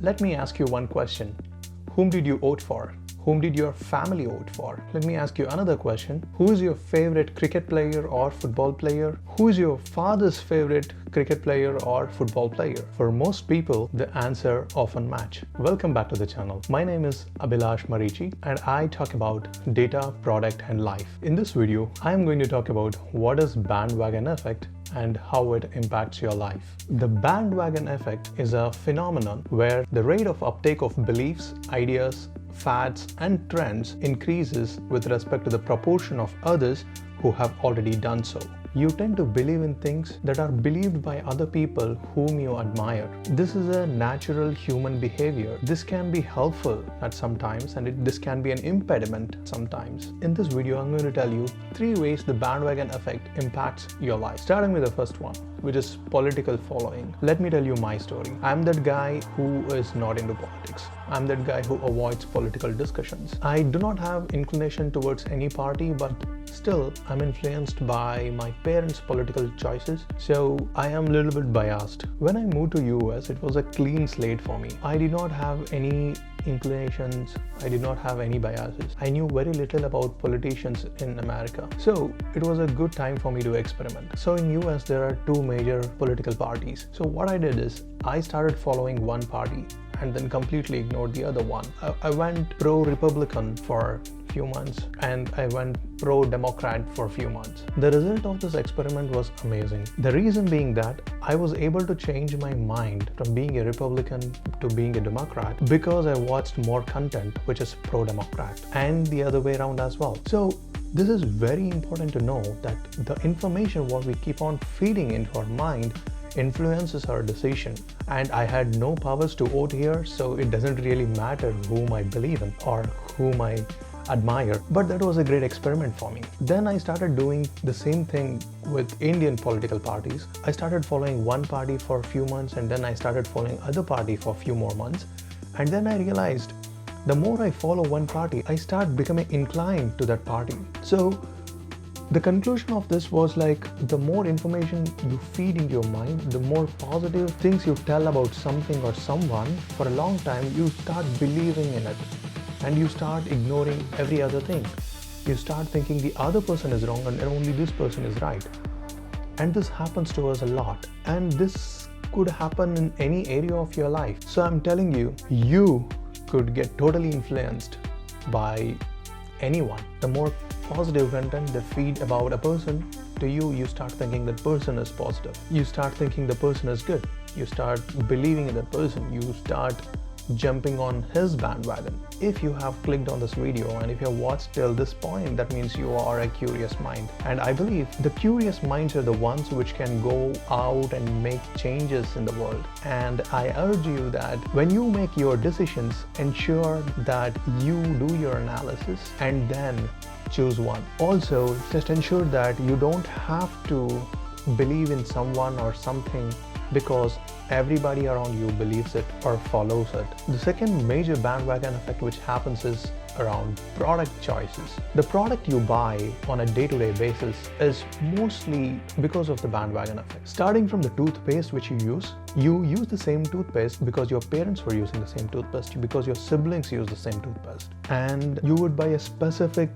Let me ask you one question. Whom did you vote for? Whom did your family vote for? Let me ask you another question. Who is your favorite cricket player or football player? Who is your father's favorite cricket player or football player? For most people, the answer often match. Welcome back to the channel. My name is Abhilash Marichi and I talk about data, product and life. In this video, I am going to talk about what is bandwagon effect and how it impacts your life. The bandwagon effect is a phenomenon where the rate of uptake of beliefs, ideas, fads and trends increases with respect to the proportion of others who have already done so. You tend to believe in things that are believed by other people whom you admire. This is a natural human behavior. This can be helpful at some times and this can be an impediment sometimes. In this video, I'm going to tell you 3 ways the bandwagon effect impacts your life. Starting with the first one, which is political following. Let me tell you my story. I'm that guy who is not into politics. I'm that guy who avoids political discussions. I do not have inclination towards any party, but still I'm influenced by my parents' political choices, so I am a little bit biased. When I moved to US, it was a clean slate for me. I did not have any inclinations, I did not have any biases. I knew very little about politicians in America, so it was a good time for me to experiment. So in US there are 2 major political parties. So what I did is I started following one party and then completely ignored the other one. I went pro-Republican for few months and I went pro-Democrat for a few months. The result of this experiment was amazing. The reason being that I was able to change my mind from being a Republican to being a Democrat because I watched more content which is pro-Democrat and the other way around as well. So this is very important to know that the information what we keep on feeding into our mind influences our decision, and I had no powers to vote here, so it doesn't really matter whom I believe in or whom I admire, but that was a great experiment for me. Then I started doing the same thing with Indian political parties. I started following one party for a few months and then I started following other party for a few more months, and then I realized the more I follow one party, I start becoming inclined to that party. So the conclusion of this was like the more information you feed into your mind, the more positive things you tell about something or someone for a long time, you start believing in it and you start ignoring every other thing. You start thinking the other person is wrong and only this person is right. And this happens to us a lot. And this could happen in any area of your life. So I'm telling you, you could get totally influenced by anyone. The more positive content they feed about a person to you, you start thinking that person is positive. You start thinking the person is good. You start believing in that person. You start jumping on his bandwagon. If you have clicked on this video and if you have watched till this point, that means you are a curious mind. And I believe the curious minds are the ones which can go out and make changes in the world. And I urge you that when you make your decisions, ensure that you do your analysis and then choose one. Also, just ensure that you don't have to believe in someone or something because everybody around you believes it or follows it. The second major bandwagon effect which happens is around product choices. The product you buy on a day-to-day basis is mostly because of the bandwagon effect. Starting from the toothpaste which you use the same toothpaste because your parents were using the same toothpaste, because your siblings use the same toothpaste. And you would buy a specific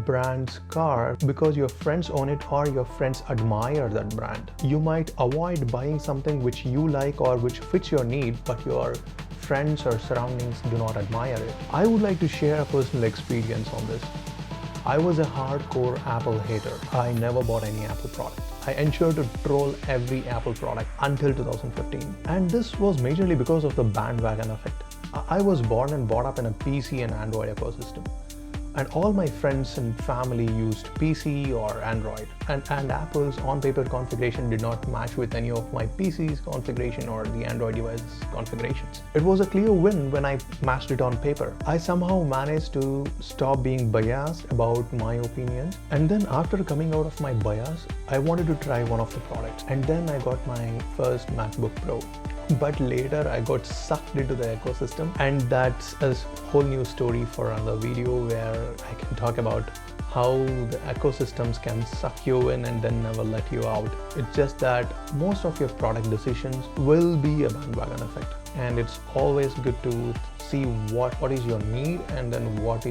brand's car because your friends own it or your friends admire that brand. You might avoid buying something which you like or which fits your need, but your friends or surroundings do not admire it. I would like to share a personal experience on this. I was a hardcore Apple hater. I never bought any Apple product. I ensured to troll every Apple product until 2015. And this was majorly because of the bandwagon effect. I was born and brought up in a PC and Android ecosystem. And all my friends and family used PC or Android, and Apple's on-paper configuration did not match with any of my PC's configuration or the Android device's configurations. It was a clear win when I matched it on paper. I somehow managed to stop being biased about my opinions, and then after coming out of my bias, I wanted to try one of the products, and then I got my first MacBook Pro. But later I got sucked into the ecosystem, and that's a whole new story for another video where I can talk about how the ecosystems can suck you in and then never let you out. It's just that most of your product decisions will be a bandwagon effect. and it's always good to see what is your need, and then what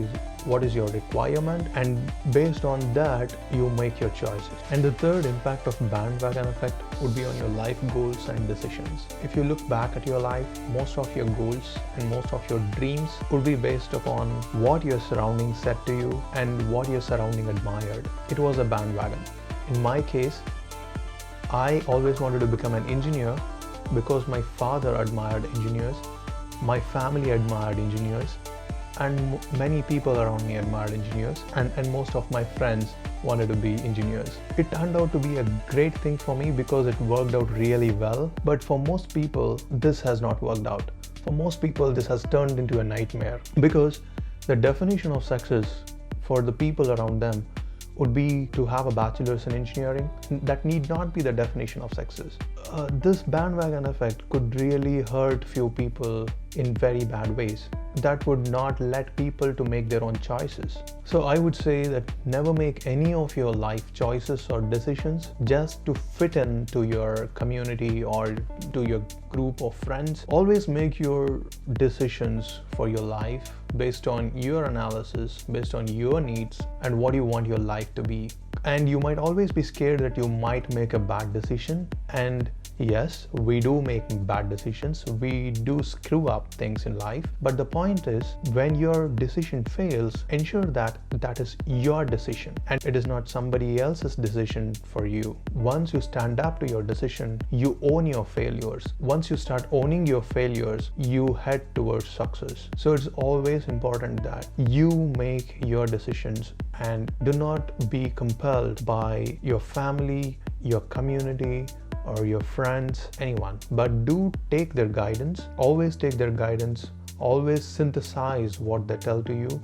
is your requirement, and based on that you make your choices. And the third impact of bandwagon effect would be on your life goals and decisions. If you look back at your life, most of your goals and most of your dreams would be based upon what your surroundings said to you and what your surrounding admired. It was a bandwagon. In my case, I always wanted to become an engineer because my father admired engineers, my family admired engineers, and many people around me admired engineers, and most of my friends wanted to be engineers. It turned out to be a great thing for me because it worked out really well, but for most people this has not worked out. For most people this has turned into a nightmare, because the definition of success for the people around them would be to have a bachelor's in engineering. That need not be the definition of success. This bandwagon effect could really hurt few people in very bad ways. That would not let people to make their own choices. So I would say that never make any of your life choices or decisions just to fit into your community or to your group of friends. Always make your decisions for your life based on your analysis, based on your needs and what you want your life to be. And you might always be scared that you might make a bad decision, and yes, we do make bad decisions, we do screw up things in life, but the point is, when your decision fails, ensure that that is your decision and it is not somebody else's decision for you. Once you stand up to your decision, you own your failures. Once you start owning your failures, you head towards success. So it's always important that you make your decisions and do not be compelled by your family, your community, or your friends, anyone, but do take their guidance. Always take their guidance, always synthesize what they tell to you,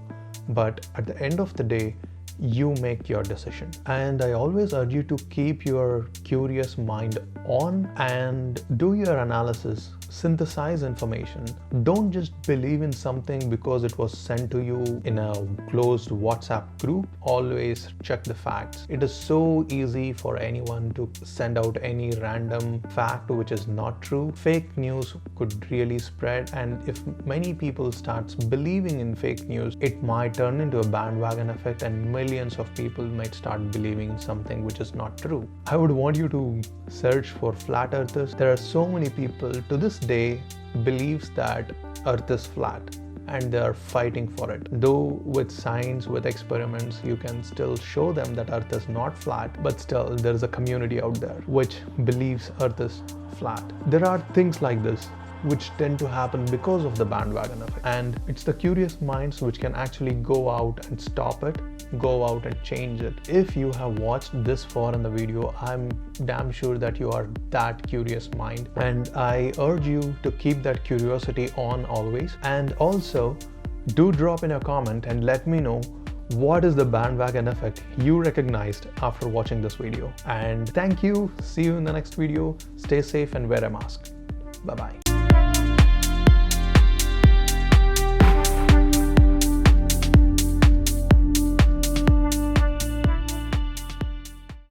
but at the end of the day, you make your decision. And I always urge you to keep your curious mind on and do your analysis, synthesize information. Don't just believe in something because it was sent to you in a closed WhatsApp group. Always check the facts. It is so easy for anyone to send out any random fact which is not true. Fake news could really spread, and if many people starts believing in fake news, it might turn into a bandwagon effect and millions of people might start believing in something which is not true. I would want you to search for flat earthers. There are so many people to this day believes that earth is flat and they are fighting for it. Though with science, with experiments, you can still show them that earth is not flat, but still there is a community out there which believes earth is flat. There are things like this which tend to happen because of the bandwagon effect, and it's the curious minds which can actually go out and stop it, go out and change it. If you have watched this far in the video, I'm damn sure that you are that curious mind, and I urge you to keep that curiosity on always. And also do drop in a comment and let me know what is the bandwagon effect you recognized after watching this video. And thank you. See you in the next video. Stay safe and wear a mask. Bye bye.